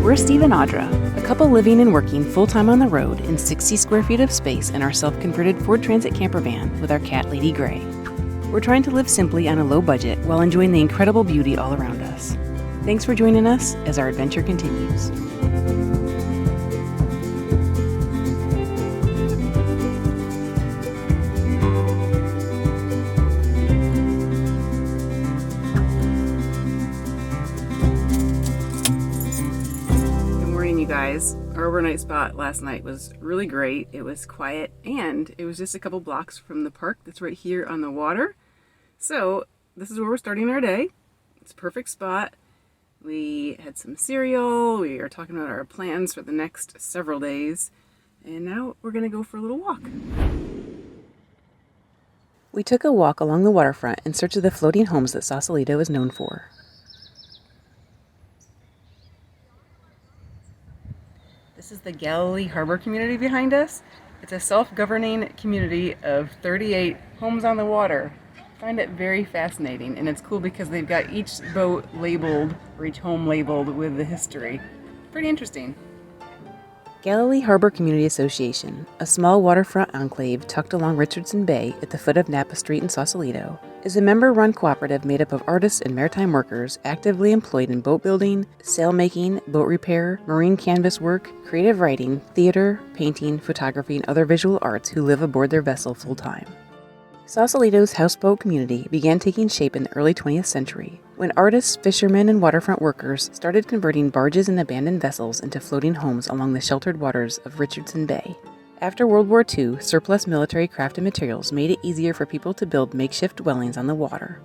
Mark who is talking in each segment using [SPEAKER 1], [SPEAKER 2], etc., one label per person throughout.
[SPEAKER 1] We're Steve and Audra, a couple living and working full-time on the road in 60 square feet of space in our self-converted Ford Transit camper van with our cat, Lady Gray. We're trying to live simply on a low budget while enjoying the incredible beauty all around us. Thanks for joining us as our adventure continues. Guys, our overnight spot last night was really great. It was quiet and it was just a couple blocks from the park that's right here on the water. So this is where we're starting our day. It's a perfect spot. We had some cereal. We are talking about our plans for the next several days. And now we're going to go for a little walk. We took a walk along the waterfront in search of the floating homes that Sausalito is known for. This is the Galilee Harbor community behind us. It's a self-governing community of 38 homes on the water. I find it very fascinating, and it's cool because they've got each boat labeled, or each home labeled with the history. Pretty interesting. Galilee Harbor Community Association, a small waterfront enclave tucked along Richardson Bay at the foot of Napa Street in Sausalito, is a member-run cooperative made up of artists and maritime workers actively employed in boat building, sailmaking, boat repair, marine canvas work, creative writing, theater, painting, photography, and other visual arts who live aboard their vessel full-time. Sausalito's houseboat community began taking shape in the early 20th century, when artists, fishermen, and waterfront workers started converting barges and abandoned vessels into floating homes along the sheltered waters of Richardson Bay. After World War II, surplus military craft and materials made it easier for people to build makeshift dwellings on the water.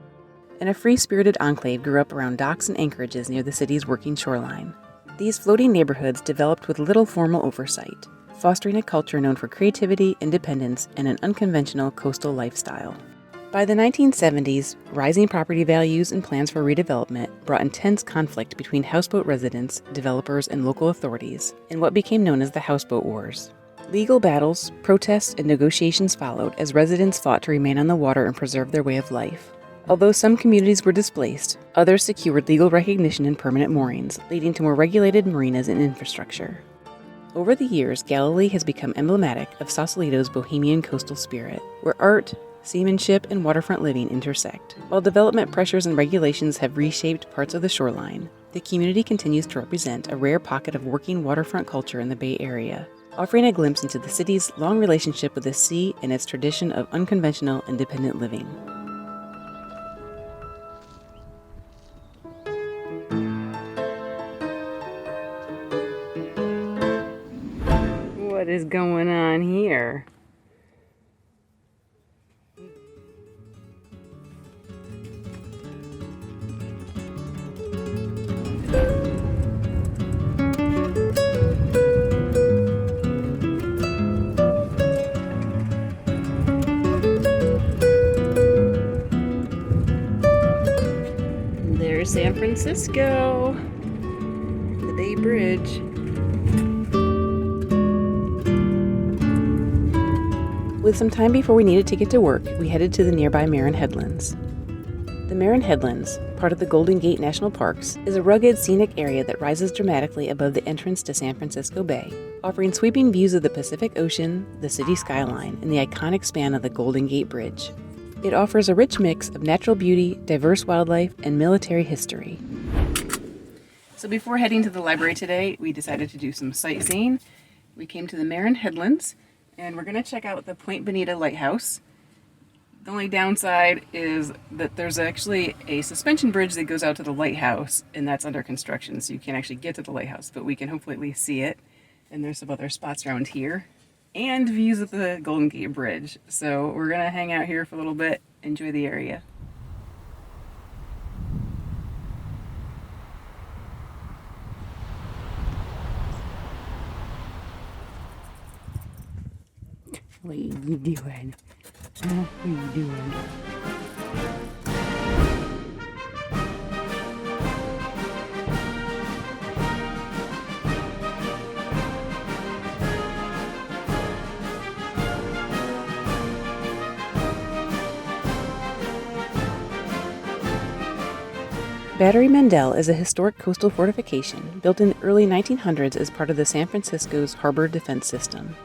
[SPEAKER 1] And a free-spirited enclave grew up around docks and anchorages near the city's working shoreline. These floating neighborhoods developed with little formal oversight, fostering a culture known for creativity, independence, and an unconventional coastal lifestyle. By the 1970s, rising property values and plans for redevelopment brought intense conflict between houseboat residents, developers, and local authorities in what became known as the Houseboat Wars. Legal battles, protests, and negotiations followed as residents fought to remain on the water and preserve their way of life. Although some communities were displaced, others secured legal recognition and permanent moorings, leading to more regulated marinas and infrastructure. Over the years, Galilee has become emblematic of Sausalito's bohemian coastal spirit, where art, seamanship, and waterfront living intersect. While development pressures and regulations have reshaped parts of the shoreline, the community continues to represent a rare pocket of working waterfront culture in the Bay Area, offering a glimpse into the city's long relationship with the sea and its tradition of unconventional, independent living. What is going on here? There's San Francisco, the Bay Bridge. With some time before we needed to get to work, we headed to the nearby Marin Headlands. The Marin Headlands, part of the Golden Gate National Parks, is a rugged, scenic area that rises dramatically above the entrance to San Francisco Bay, offering sweeping views of the Pacific Ocean, the city skyline, and the iconic span of the Golden Gate Bridge. It offers a rich mix of natural beauty, diverse wildlife, and military history. So before heading to the library today, we decided to do some sightseeing. We came to the Marin Headlands, and we're going to check out the Point Bonita lighthouse. The only downside is that there's actually a suspension bridge that goes out to the lighthouse, and that's under construction, so you can't actually get to the lighthouse, but we can hopefully at least see it. And there's some other spots around here, and views of the Golden Gate Bridge. So we're going to hang out here for a little bit, enjoy the area. What are you doing? What are you doing? Battery Mandel is a historic coastal fortification built in the early 1900s as part of the San Francisco's harbor defense system.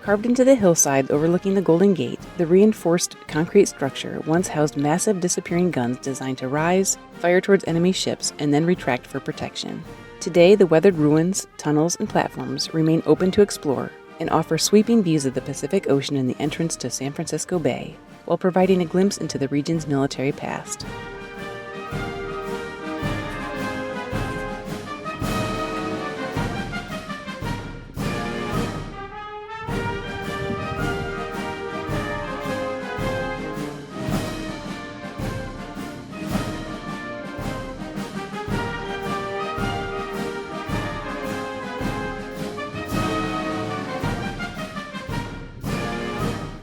[SPEAKER 1] Carved into the hillside overlooking the Golden Gate, the reinforced concrete structure once housed massive disappearing guns designed to rise, fire towards enemy ships, and then retract for protection. Today, the weathered ruins, tunnels, and platforms remain open to explore and offer sweeping views of the Pacific Ocean and the entrance to San Francisco Bay, while providing a glimpse into the region's military past.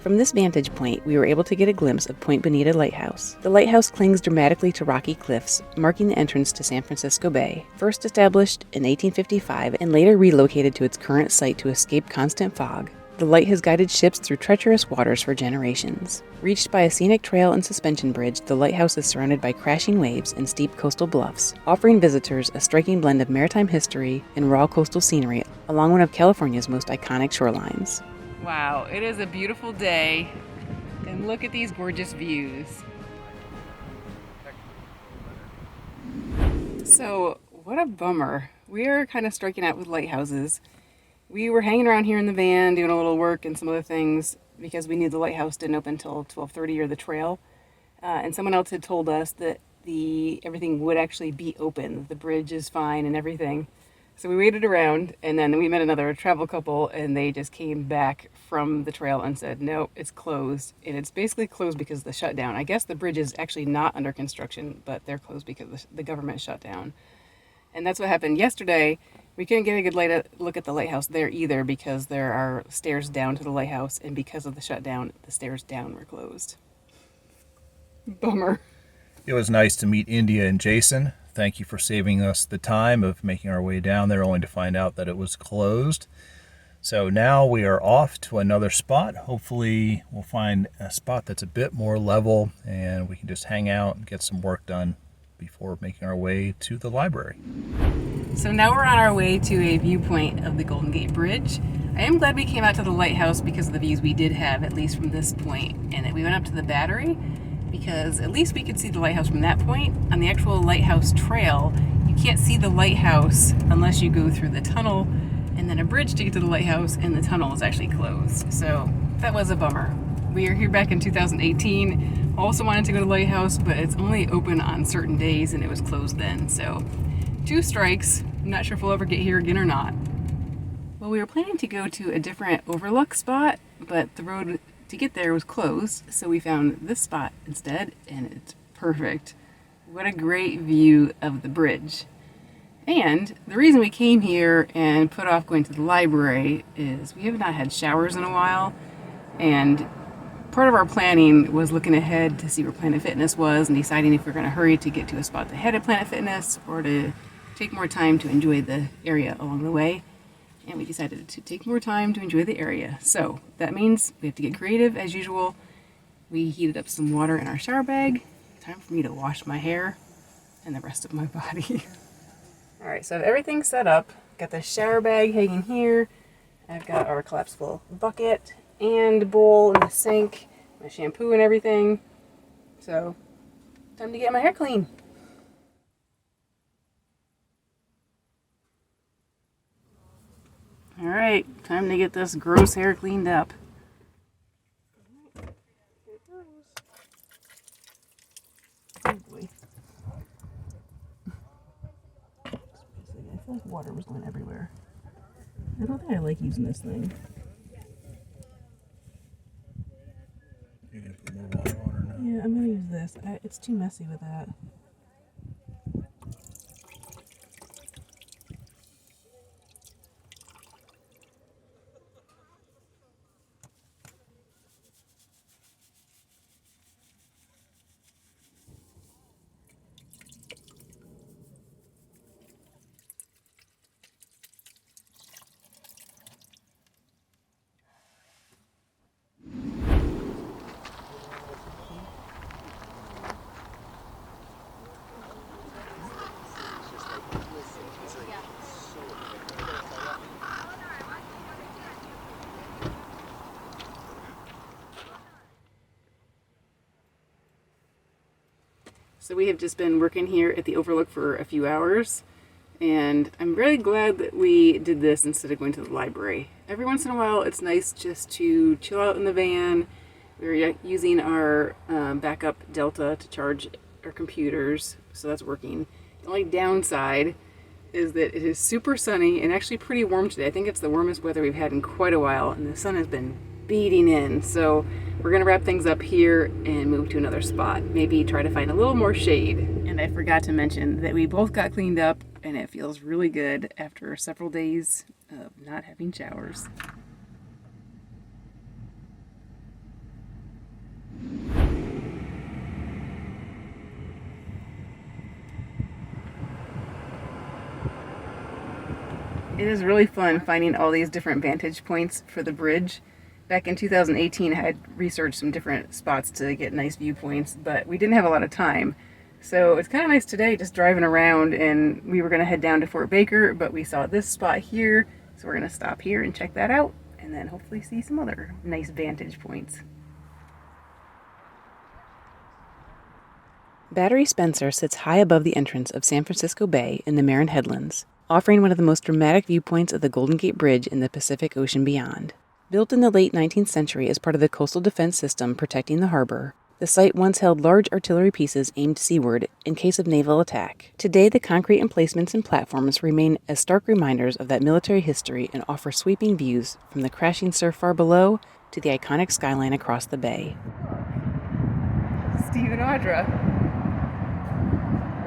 [SPEAKER 1] From this vantage point, we were able to get a glimpse of Point Bonita Lighthouse. The lighthouse clings dramatically to rocky cliffs, marking the entrance to San Francisco Bay. First established in 1855 and later relocated to its current site to escape constant fog, the light has guided ships through treacherous waters for generations. Reached by a scenic trail and suspension bridge, the lighthouse is surrounded by crashing waves and steep coastal bluffs, offering visitors a striking blend of maritime history and raw coastal scenery along one of California's most iconic shorelines. Wow, it is a beautiful day, and look at these gorgeous views. So, what a bummer. We are kind of striking out with lighthouses. We were hanging around here in the van doing a little work and some other things because we knew the lighthouse didn't open until 12:30 or the trail. And someone else had told us that everything would actually be open. The bridge is fine and everything. So we waited around, and then we met another travel couple, and they just came back from the trail and said, no, it's closed. And it's basically closed because of the shutdown. I guess the bridge is actually not under construction, but they're closed because the government shut down. And that's what happened yesterday. We couldn't get a good look at the lighthouse there either because there are stairs down to the lighthouse, and because of the shutdown, the stairs down were closed. Bummer.
[SPEAKER 2] It was nice to meet India and Jason. Thank you for saving us the time of making our way down there only to find out that it was closed. So now we are off to another spot. Hopefully we'll find a spot that's a bit more level and we can just hang out and get some work done before making our way to the library.
[SPEAKER 1] So now we're on our way to a viewpoint of the Golden Gate Bridge. I am glad we came out to the lighthouse because of the views we did have, at least from this point. And we went up to the Battery because at least we could see the lighthouse from that point. On the actual lighthouse trail, you can't see the lighthouse unless you go through the tunnel and then a bridge to get to the lighthouse, and the tunnel is actually closed. So that was a bummer. We were here back in 2018. Also wanted to go to the lighthouse, but it's only open on certain days and it was closed then. So 2 strikes. I'm not sure if we'll ever get here again or not. Well, we were planning to go to a different overlook spot, but the road to get there was closed, so we found this spot instead, and it's perfect. What a great view of the bridge. And the reason we came here and put off going to the library is we have not had showers in a while, and part of our planning was looking ahead to see where Planet Fitness was and deciding if we're going to hurry to get to a spot ahead of Planet Fitness or to take more time to enjoy the area along the way. And we decided to take more time to enjoy the area. So that means we have to get creative as usual. We heated up some water in our shower bag. Time for me to wash my hair and the rest of my body. All right, so I have everything set up. Got the shower bag hanging here. I've got our collapsible bucket and bowl in the sink, my shampoo and everything. So time to get my hair clean. All right, time to get this gross hair cleaned up. Oh boy. I feel like water was going everywhere. I don't think I like using this thing.
[SPEAKER 2] You're going to put more water on or not?
[SPEAKER 1] Yeah, I'm going to use this. It's too messy with that. we have just been working here at the Overlook for a few hours, and I'm really glad that we did this instead of going to the library. Every once in a while, it's nice just to chill out in the van. We're using our backup Delta to charge our computers, so that's working. The only downside is that it is super sunny and actually pretty warm today. I think it's the warmest weather we've had in quite a while, and the sun has been beating in. So we're gonna wrap things up here and move to another spot. Maybe try to find a little more shade. And I forgot to mention that we both got cleaned up, and it feels really good after several days of not having showers. It is really fun finding all these different vantage points for the bridge. Back in 2018, I had researched some different spots to get nice viewpoints, but we didn't have a lot of time. So it's kind of nice today just driving around, and we were going to head down to Fort Baker, but we saw this spot here, so we're going to stop here and check that out, and then hopefully see some other nice vantage points. Battery Spencer sits high above the entrance of San Francisco Bay in the Marin Headlands, offering one of the most dramatic viewpoints of the Golden Gate Bridge in the Pacific Ocean beyond. Built in the late 19th century as part of the coastal defense system protecting the harbor, the site once held large artillery pieces aimed seaward in case of naval attack. Today, the concrete emplacements and platforms remain as stark reminders of that military history and offer sweeping views from the crashing surf far below to the iconic skyline across the bay. Steve and Audra.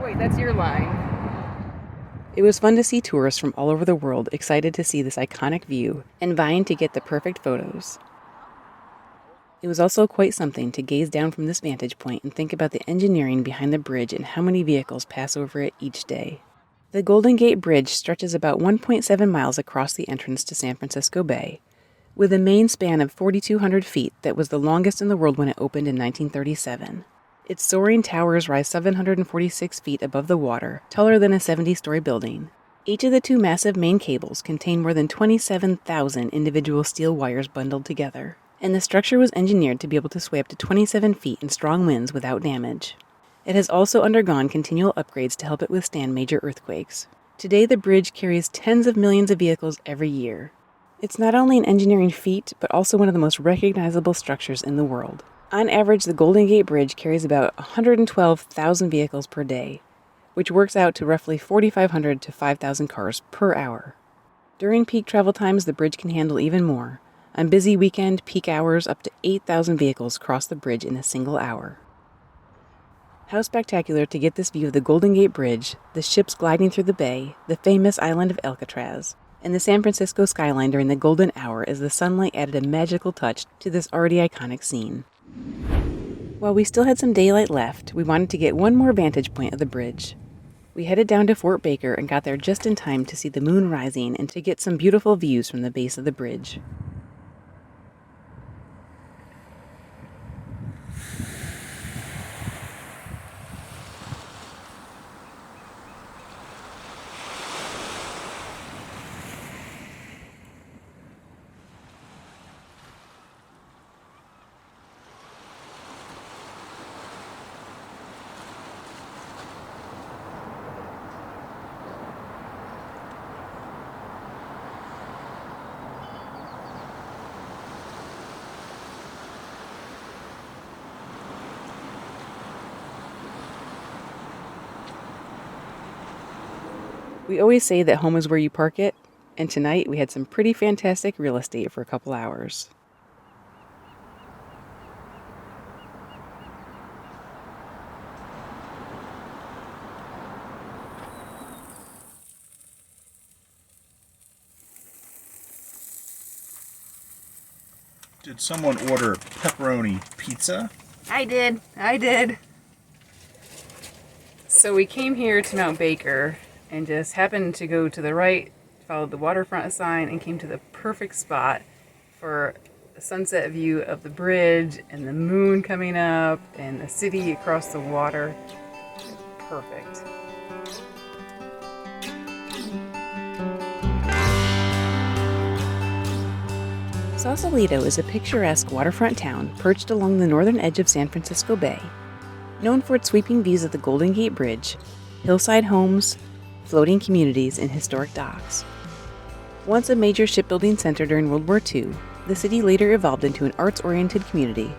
[SPEAKER 1] Wait, that's your line. It was fun to see tourists from all over the world excited to see this iconic view and vying to get the perfect photos. It was also quite something to gaze down from this vantage point and think about the engineering behind the bridge and how many vehicles pass over it each day. The Golden Gate Bridge stretches about 1.7 miles across the entrance to San Francisco Bay, with a main span of 4,200 feet that was the longest in the world when it opened in 1937. Its soaring towers rise 746 feet above the water, taller than a 70-story building. Each of the two massive main cables contain more than 27,000 individual steel wires bundled together, and the structure was engineered to be able to sway up to 27 feet in strong winds without damage. It has also undergone continual upgrades to help it withstand major earthquakes. Today, the bridge carries tens of millions of vehicles every year. It's not only an engineering feat, but also one of the most recognizable structures in the world. On average, the Golden Gate Bridge carries about 112,000 vehicles per day, which works out to roughly 4,500 to 5,000 cars per hour. During peak travel times, the bridge can handle even more. On busy weekend peak hours, up to 8,000 vehicles cross the bridge in a single hour. How spectacular to get this view of the Golden Gate Bridge, the ships gliding through the bay, the famous island of Alcatraz, and the San Francisco skyline during the golden hour as the sunlight added a magical touch to this already iconic scene. While we still had some daylight left, we wanted to get one more vantage point of the bridge. We headed down to Fort Baker and got there just in time to see the moon rising and to get some beautiful views from the base of the bridge. We always say that home is where you park it, and tonight we had some pretty fantastic real estate for a couple hours.
[SPEAKER 2] Did someone order pepperoni pizza?
[SPEAKER 1] I did. So we came here to Mount Baker and just happened to go to the right, followed the waterfront sign, and came to the perfect spot for a sunset view of the bridge and the moon coming up and the city across the water. Perfect. Sausalito is a picturesque waterfront town perched along the northern edge of San Francisco Bay.
[SPEAKER 3] Known for its sweeping views of the Golden Gate Bridge, hillside homes, floating communities, and historic docks. Once a major shipbuilding center during World War II, the city later evolved into an arts-oriented community,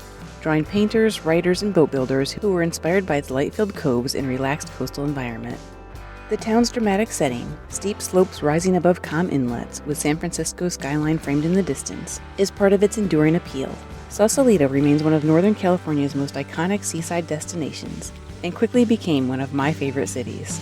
[SPEAKER 3] drawing painters, writers, and boat builders who were inspired by its light-filled coves and relaxed coastal environment. The town's dramatic setting, steep slopes rising above calm inlets with San Francisco's skyline framed in the distance, is part of its enduring appeal. Sausalito remains one of Northern California's most iconic seaside destinations and quickly became one of my favorite cities.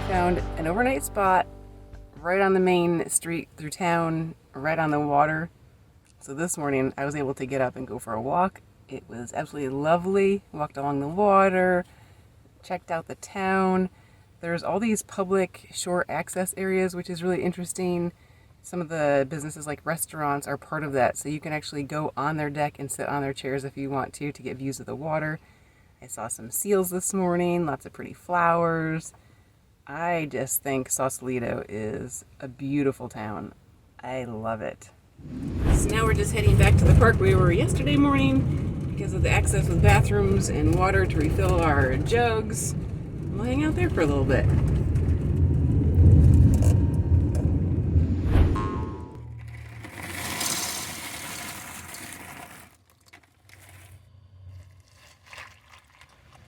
[SPEAKER 1] Found an overnight spot right on the main street through town, right on the water. So this morning I was able to get up and go for a walk. It was absolutely lovely. Walked along the water, checked out the town. There's all these public shore access areas, which is really interesting. Some of the businesses like restaurants are part of that, so you can actually go on their deck and sit on their chairs if you want to get views of the water. I saw some seals this morning, lots of pretty flowers. I just think Sausalito is a beautiful town. I love it. So now we're just heading back to the park we were yesterday morning because of the access with bathrooms and water to refill our jugs. We'll hang out there for a little bit.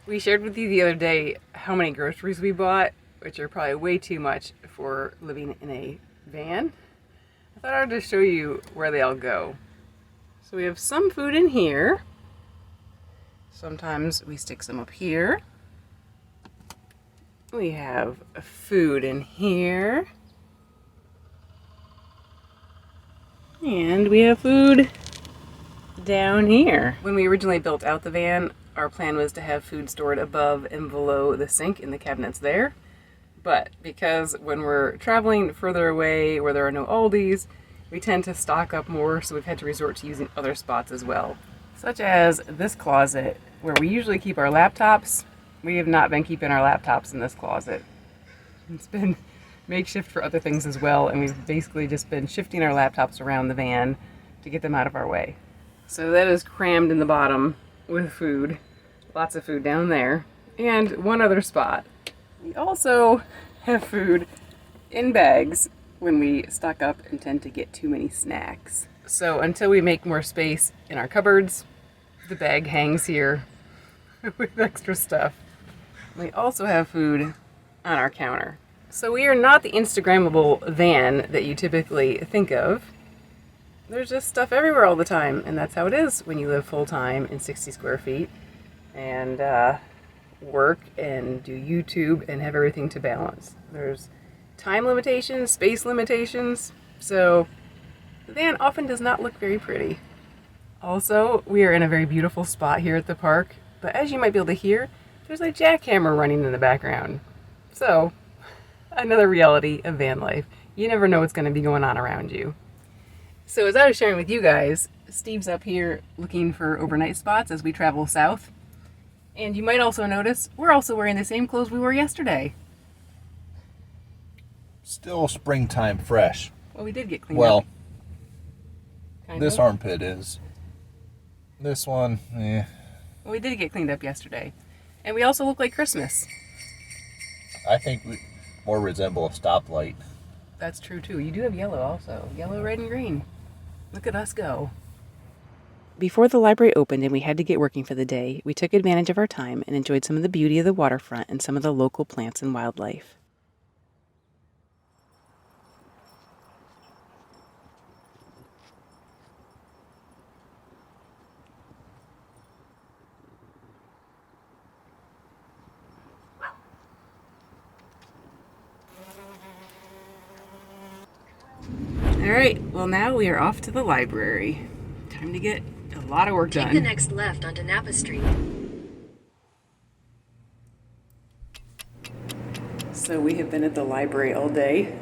[SPEAKER 1] We shared with you the other day how many groceries we bought, which are probably way too much for living in a van. I thought I would just show you where they all go. So we have some food in here. Sometimes we stick some up here. We have food in here. And we have food down here. When we originally built out the van, our plan was to have food stored above and below the sink in the cabinets there. But because when we're traveling further away where there are no Aldis, we tend to stock up more, so we've had to resort to using other spots as well. Such as this closet, where we usually keep our laptops. We have not been keeping our laptops in this closet. It's been makeshift for other things as well, and we've basically just been shifting our laptops around the van to get them out of our way. So that is crammed in the bottom with food. Lots of food down there. And one other spot. We also have food in bags when we stock up and tend to get too many snacks. So until we make more space in our cupboards, the bag hangs here with extra stuff. We also have food on our counter. So we are not the Instagrammable van that you typically think of. There's just stuff everywhere all the time, and that's how it is when you live full-time in 60 square feet and work and do YouTube and have everything to balance. There's time limitations, space limitations, so the van often does not look very pretty. Also, we are in a very beautiful spot here at the park, but as you might be able to hear, there's a jackhammer running in the background. So, another reality of van life. You never know what's going to be going on around you. So as I was sharing with you guys, Steve's up here looking for overnight spots as we travel south. And you might also notice we're also wearing the same clothes we wore yesterday.
[SPEAKER 2] Still springtime fresh.
[SPEAKER 1] Well, we did get cleaned up.
[SPEAKER 2] Well,
[SPEAKER 1] Kind
[SPEAKER 2] this
[SPEAKER 1] of.
[SPEAKER 2] armpit is. This one,
[SPEAKER 1] Well, we did get cleaned up yesterday. And we also look like Christmas.
[SPEAKER 2] I think we more resemble a stoplight.
[SPEAKER 1] That's true too. You do have yellow also. Yellow, red, and green. Look at us go.
[SPEAKER 3] Before the library opened and we had to get working for the day, we took advantage of our time and enjoyed some of the beauty of the waterfront and some of the local plants and wildlife.
[SPEAKER 1] right, well now we are off to the library. Time to get a lot of work done.
[SPEAKER 4] Take the next left onto Napa Street.
[SPEAKER 1] So we have been at the library all day,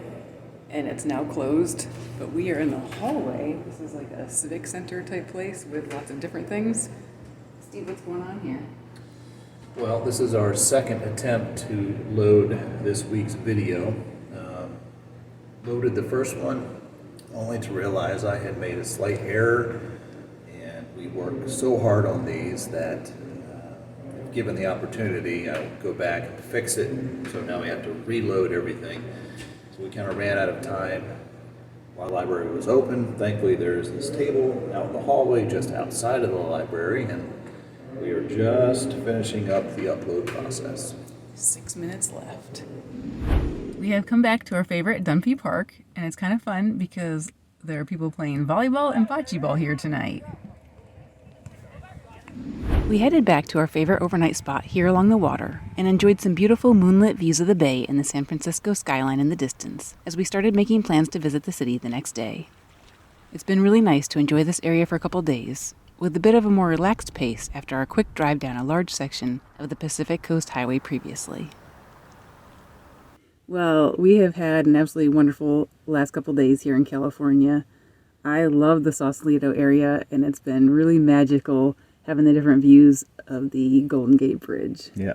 [SPEAKER 1] and it's now closed, but we are in the hallway. This is like a civic center type place with lots of different things. Steve, what's going on here?
[SPEAKER 2] Well, this is our second attempt to load this week's video. Loaded the first one, only to realize I had made a slight error, and we worked so hard on these that if given the opportunity, I would go back and fix it. So now we have to reload everything. So we kind of ran out of time while the library was open. Thankfully, there's this table out in the hallway just outside of the library, and we are just finishing up the upload process.
[SPEAKER 1] 6 minutes left. We have come back to our favorite Dunphy Park, and it's kind of fun because there are people playing volleyball and bocce ball here tonight.
[SPEAKER 3] We headed back to our favorite overnight spot here along the water and enjoyed some beautiful moonlit views of the bay and the San Francisco skyline in the distance as we started making plans to visit the city the next day. It's been really nice to enjoy this area for a couple days, with a bit of a more relaxed pace after our quick drive down a large section of the Pacific Coast Highway previously.
[SPEAKER 1] Well, we have had an absolutely wonderful last couple days here in California. I love the Sausalito area, and it's been really magical having the different views of the Golden Gate Bridge.
[SPEAKER 2] Yeah.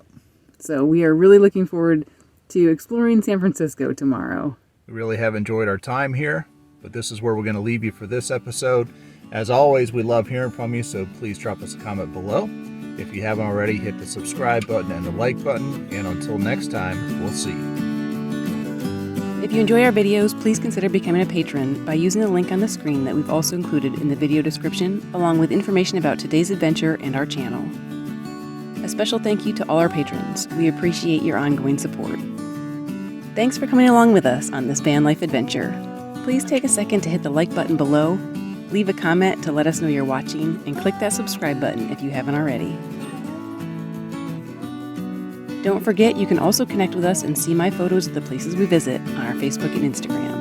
[SPEAKER 1] So we are really looking forward to exploring San Francisco tomorrow.
[SPEAKER 2] We really have enjoyed our time here, but this is where we're going to leave you for this episode. As always, we love hearing from you, so please drop us a comment below. If you haven't already, hit the subscribe button and the like button, and until next time, we'll see you.
[SPEAKER 3] If you enjoy our videos, please consider becoming a patron by using the link on the screen that we've also included in the video description, along with information about today's adventure and our channel. A special thank you to all our patrons. We appreciate your ongoing support. Thanks for coming along with us on this van life adventure. Please take a second to hit the like button below, leave a comment to let us know you're watching, and click that subscribe button if you haven't already. Don't forget, you can also connect with us and see my photos of the places we visit on our Facebook and Instagram.